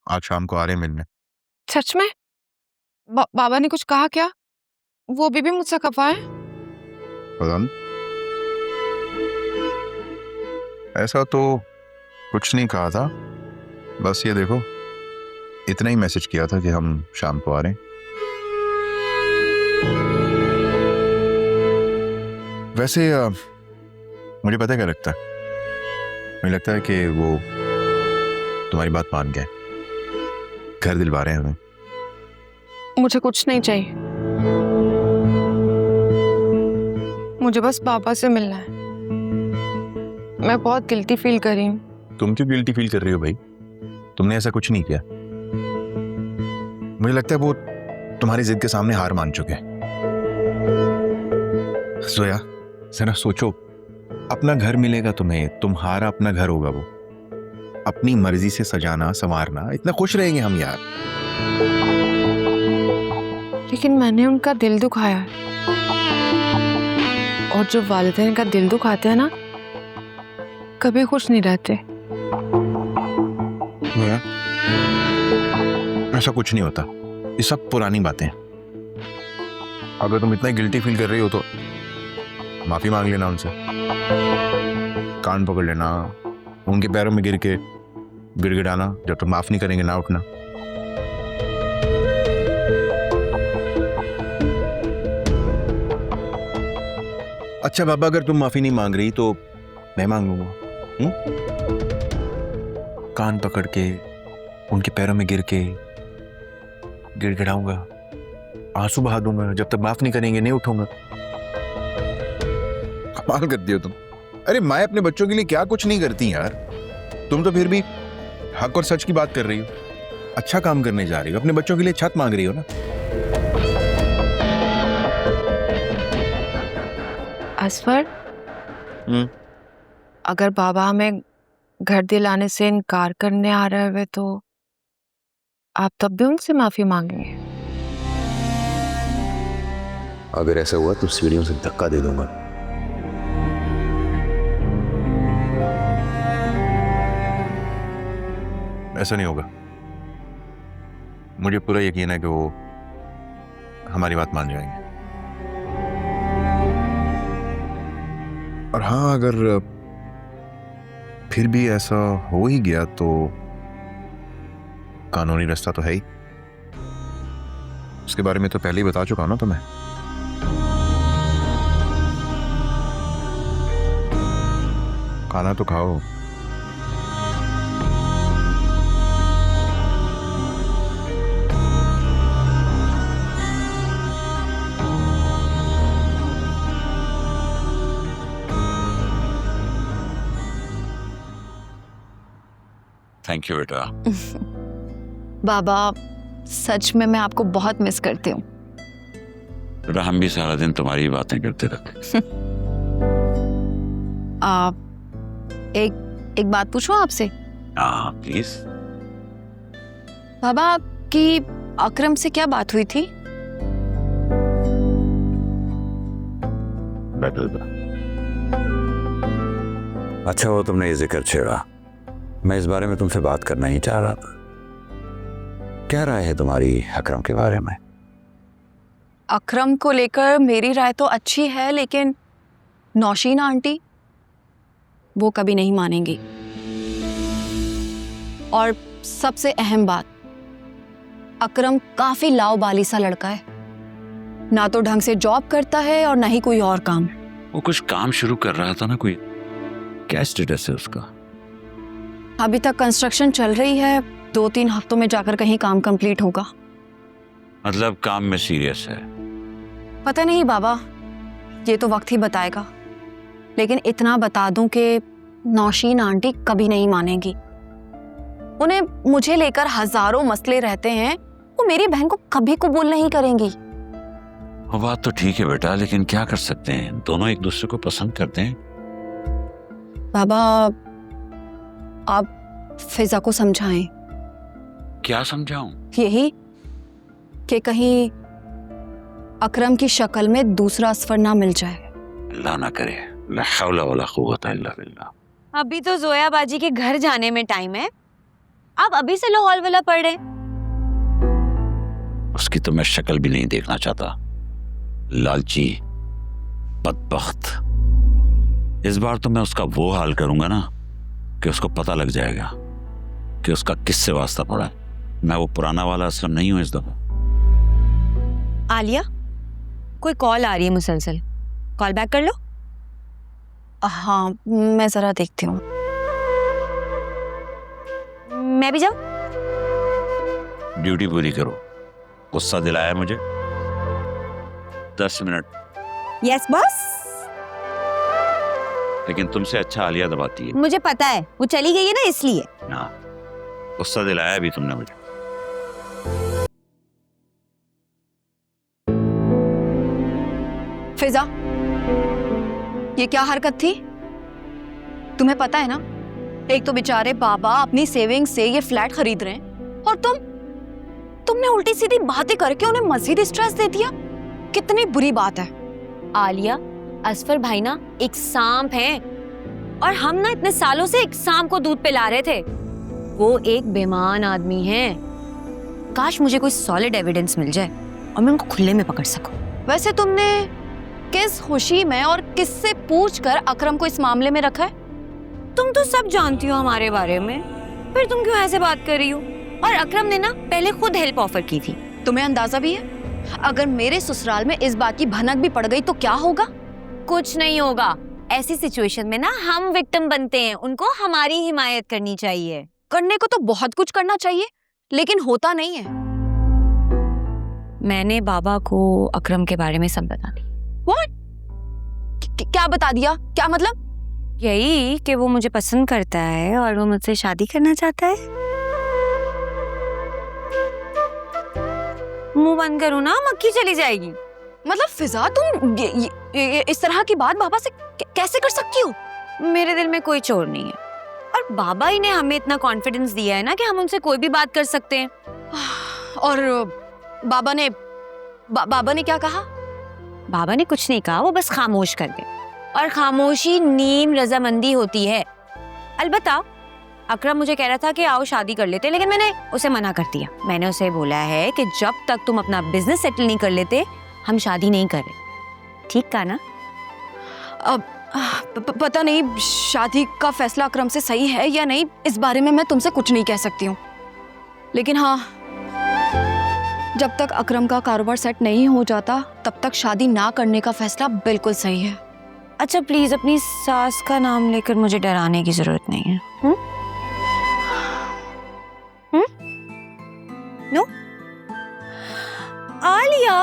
आज शाम को आ रहे हैं मिलने। सच में? बाबा ने कुछ कहा क्या? वो अभी भी मुझसे खफा है? पता नहीं, ऐसा तो कुछ नहीं कहा था, बस ये देखो इतना ही मैसेज किया था कि हम शाम को आ रहे हैं। वैसे मुझे पता है क्या लगता है, मुझे लगता है कि वो तुम्हारी बात मान गए, घर दिलवा रहे हैं हमें। मुझे कुछ नहीं चाहिए, मुझे बस पापा से मिलना है। मैं बहुत गिल्टी फील कर रही हूँ। तुम क्यों गिल्टी फील कर रही हो भाई? तुमने ऐसा कुछ नहीं किया। मुझे लगता है वो तुम्हारी जिद के सामने हार मान चुके हैं। सोया जरा सोचो, अपना घर मिलेगा तुम्हें, तुम्हारा अपना घर होगा, वो अपनी मर्जी से सजाना संवारना, इतना खुश रहेंगे हम यार। लेकिन मैंने उनका दिल दुखाया है, और जो वालिदैन का दिल दुखाते हैं ना, कभी खुश नहीं रहते। ऐसा कुछ नहीं होता, ये सब पुरानी बातें हैं। अगर तुम इतना गिल्टी फील कर रही हो तो माफी मांग लेना उनसे, कान पकड़ लेना, उनके पैरों में गिर के गिड़गिड़ाना, जब तक माफ नहीं करेंगे ना उठना। अच्छा बाबा, अगर तुम माफी नहीं मांग रही तो मैं मांग लूंगा। कान पकड़ के उनके पैरों में गिर के गिड़गिड़ाऊंगा, आंसू बहा दूंगा, जब तक माफ नहीं करेंगे नहीं उठूंगा। कमाल करती हो तुम। अरे माँ अपने बच्चों के लिए क्या कुछ नहीं करती यार, तुम तो फिर भी हक और सच की बात कर रही हो। अच्छा काम करने जा रही हो, अपने बच्चों के लिए छत मांग रही हो ना। असफर, अगर बाबा हमें घर दिलाने से इनकार करने आ रहे हुए तो आप तब भी उनसे माफी मांगेंगे? अगर ऐसा हुआ तो सीढ़ियों से धक्का दे दूंगा। ऐसा नहीं होगा, मुझे पूरा यकीन है कि वो हमारी बात मान जाएंगे। और हाँ, अगर फिर भी ऐसा हो ही गया तो कानूनी रास्ता तो है ही, उसके बारे में तो पहले ही बता चुका हूं ना तुम्हें। खाना तो खाओ। थैंक यू बेटा। बाबा, सच में मैं आपको बहुत मिस करती हूँ। बेटा हम भी सारा दिन तुम्हारी बातें करते रहते। एक बात पूछूं आपसे? हाँ प्लीज। बाबा, आपकी अकरम से क्या बात हुई थी? अच्छा वो तुमने ये जिक्र छेड़ा, मैं इस बारे में तुमसे बात करना ही चाह रहा था। क्या राय है तुम्हारी अकरम के बारे में? अकरम को लेकर मेरी राय तो अच्छी है, लेकिन नौशीन आंटी वो कभी नहीं मानेंगी। और सबसे अहम बात, अकरम काफी लाओबाली सा लड़का है, ना तो ढंग से जॉब करता है और ना ही कोई और काम। वो कुछ काम शुरू कर रहा था ना, कोई क्या स्टेटस है उसका? अभी तक कंस्ट्रक्शन चल रही है, 2-3 हफ्तों में जाकर कहीं काम कंप्लीट होगा। मतलब काम में सीरियस है? पता नहीं बाबा, ये तो वक्त ही बताएगा। लेकिन इतना बता दूं कि नौशीन आंटी कभी नहीं मानेगी। उन्हें मुझे लेकर हजारों मसले रहते हैं, वो मेरी बहन को कभी कबूल नहीं करेंगी। वो बात तो ठीक है बेटा, लेकिन क्या कर सकते हैं, दोनों एक दूसरे को पसंद करते हैं। बाबा, आप फिजा को समझाएं। क्या समझाऊं? यही कि कहीं अकरम की शक्ल में दूसरा असफर ना मिल जाए। अल्लाह ना करे, ला हौला वला कुव्वता इल्ला बिल्लाह। अभी तो जोया बाजी के घर जाने में टाइम है, आप अभी से लो हॉल पढ़ रहे हैं। उसकी तो मैं शक्ल भी नहीं देखना चाहता, लालची बदबख्त। इस बार तो मैं उसका वो हाल करूंगा ना कि उसको पता लग जाएगा कि उसका किससे वास्ता पड़ा है। मैं वो पुराना वाला असलम नहीं हूं इस दफा। आलिया, कोई कॉल आ रही है मुसलसल, कॉल बैक कर लो। हाँ, मैं जरा देखती हूँ। मैं भी जाऊं? ड्यूटी पूरी करो। गुस्सा दिलाया मुझे। 10 मिनट। Yes boss. लेकिन तुमसे अच्छा आलिया दबाती है। मुझे पता है, वो चली गई है ना इसलिए। हाँ, गुस्सा दिलाया भी तुमने मुझे। फिजा, ये क्या हरकत थी? तुम्हें पता है ना, एक तो बेचारे बाबा अपनी सेविंग से ये फ्लैट खरीद रहे हैं और तुमने उल्टी सीधी बातें करके उन्हें मजीद स्ट्रेस दे दिया। कितनी बुरी बात है। आलिया, असफर भाई ना एक सांप है और हम ना इतने सालों से एक सांप को दूध पिला रहे थे। वो एक बेईमान आदमी है। काश मुझे कोई सॉलिड एविडेंस मिल जाए और मैं उनको खुले में पकड़ सकूं। वैसे तुमने किस खुशी में और किससे पूछकर अकरम को इस मामले में रखा है? तुम तो सब जानती हो हमारे बारे में, फिर तुम क्यों ऐसे बात कर रही हो? और अकरम ने ना पहले खुद हेल्प ऑफर की थी। तुम्हें अंदाजा भी है अगर मेरे ससुराल में इस बात की भनक भी पड़ गई तो क्या होगा? कुछ नहीं होगा। ऐसी सिचुएशन में ना हम विक्टिम बनते हैं, उनको हमारी हिमायत करनी चाहिए। करने को तो बहुत कुछ करना चाहिए, लेकिन होता नहीं है। मैंने बाबा को अकरम के बारे में सब बता दिया। What? क्या बता दिया? क्या मतलब? यही कि वो मुझे पसंद करता है और वो मुझसे शादी करना चाहता है। मुंह बंद करो ना, मक्खी चली जाएगी। मतलब फिजा, तुम ये इस तरह की बात बाबा से कैसे कर सकती हो? मेरे दिल में कोई चोर नहीं है और बाबा ही ने हमें इतना कॉन्फिडेंस दिया है ना कि हम उनसे कोई भी बात कर सकते हैं। और बाबा ने क्या कहा? बाबा ने कुछ नहीं कहा, वो बस खामोश कर गए। और खामोशी नीम रजामंदी होती है। अलबत्ता अकरम मुझे कह रहा था कि आओ शादी कर लेते, लेकिन मैंने उसे मना कर दिया। मैंने उसे बोला है कि जब तक तुम अपना बिजनेस सेटल नहीं कर लेते हम शादी नहीं कर रहे। ठीक कहा ना? अब पता नहीं शादी का फैसला अकरम से सही है या नहीं, इस बारे में मैं तुमसे कुछ नहीं कह सकती हूँ। लेकिन हाँ, जब तक अकरम का कारोबार सेट नहीं हो जाता तब तक शादी ना करने का फैसला बिल्कुल सही है। अच्छा प्लीज अपनी सास का नाम लेकर मुझे डराने की जरूरत नहीं है। नो आलिया,